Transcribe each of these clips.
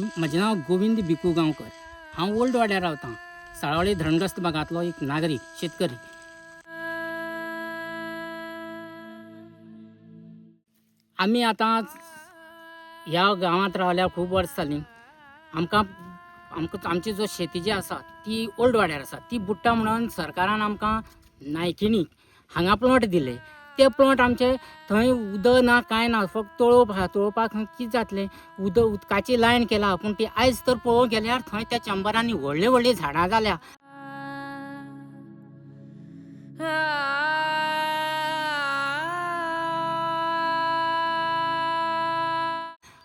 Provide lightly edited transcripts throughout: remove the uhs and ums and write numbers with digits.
म्हजें नांव गोविंद भिकू गांवकर. हांव ओल्ड वाड्यार रावतां. साळावली धरणग्रस्त भागांतलो एक नागरीक शेतकरी. आमी आतां ह्या गांवांत रावल्या खूब वर्स जालीं. आमकां आमची जो शेती जी आसा ती ओल्ड वाड्यार आसा. ती बुडटा म्हणून सरकारान आमकां नायकिनी हांगा प्लॉट दिले. ते प्लॉट आमचे थंय उदक ना कांय ना, फक्त तळोवपाक कितें जातलें, उदकाची लायन केला पूण ती आयज तर पळोवंक गेल्यार थंय त्या चंबरांनी व्हडलीं व्हडलीं झाडां जाल्या.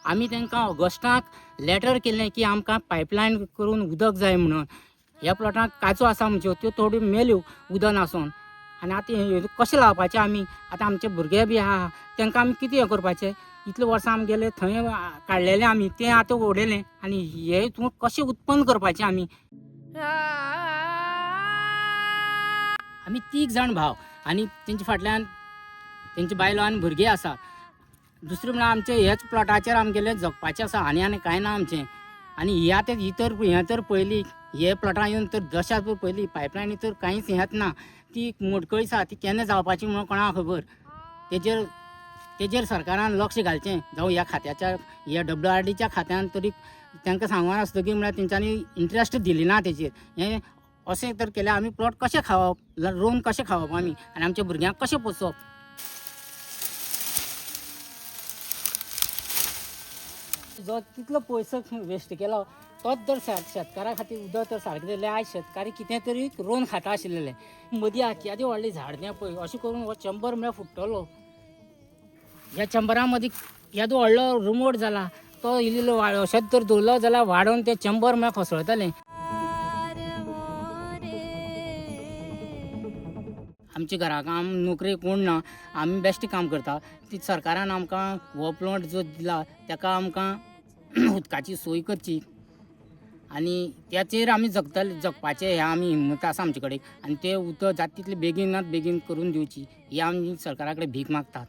आमी तांकां ऑगस्टाक लेटर केलें की आमकां पायपलायन करून उदक जाय म्हणून. ह्या प्लॉटाक काजू आसा आमच्यो, त्यो थोड्यो मेल्यो उदक नासून. आनी आतां कशें लावपाचें आमी? आतां आमचे भुरगे बी आहा, तांकां आमी कितें हें करपाचें? इतले वर्सां आमी गेले थंय काडलेलें आमी, तें आतां उडयलें आनी हे हितून कशें उत्पन्न करपाचें आमी? आमी 3 जाण भाव आनी तेंचे फाटल्यान तेंची बायलो आनी भुरगीं आसा. दुसरें म्हणल्यार आमचे हेच प्लॉटाचेर आमगेलें जगपाचें आसा, आनी कांय ना आमचें. आनी हें तर पयलीं हे प्लॉटां येवन तर 10 वर्सां पयलीं पायपलायनी तर कांयच हेंच ना. ती मोडकळीस आसा, ती केन्ना जावपाची म्हणून कोणाक खबर. तेजेर सरकारान लक्ष घालचें. जावं ह्या खात्याच्या ह्या WRDच्या खात्यान तरी तांकां सांगून आसतकीर म्हळ्यार तेंच्यांनी इंट्रस्ट दिली ना तेजेर. हें अशें तर केल्यार आमी प्लॉट कशें खावप, रोवन कशें खावप आमी, आनी आमच्या भुरग्यांक कशें पोसप? जो तितलो पयसो वेस्ट केलो तोच जर शेतकारा खातीर उदक तर सारकें दिलें, आयज शेतकारी कितें तरी रोवन खाता आशिल्लें. मदीं आख्यादी व्हडलीं झाड तें पळय, अशें करून हो चंबर म्हळ्यार फुट्टलो. ह्या चंबरा मदीं येदो व्हडलो रुमोट जाला, तो इल्लो अशेंच तर दवरलो जाल्यार वाडोवन तें चंबर म्हळ्यार कोसळटलें. आमच्या घरा काम नोकरी कोण ना, आमी बेश्टें काम करता. ती सरकारान आमकां हो प्लॉट जो दिला ताका आमकां उदकाची सोय करची आनी त्याचेर आमी जगपाचें हें आमी हिम्मत आसा आमचे कडेन. आनी तें उदक जाता तितलें बेगीनात बेगीन करून दिवची ही आमी सरकारा कडेन भीक मागतात.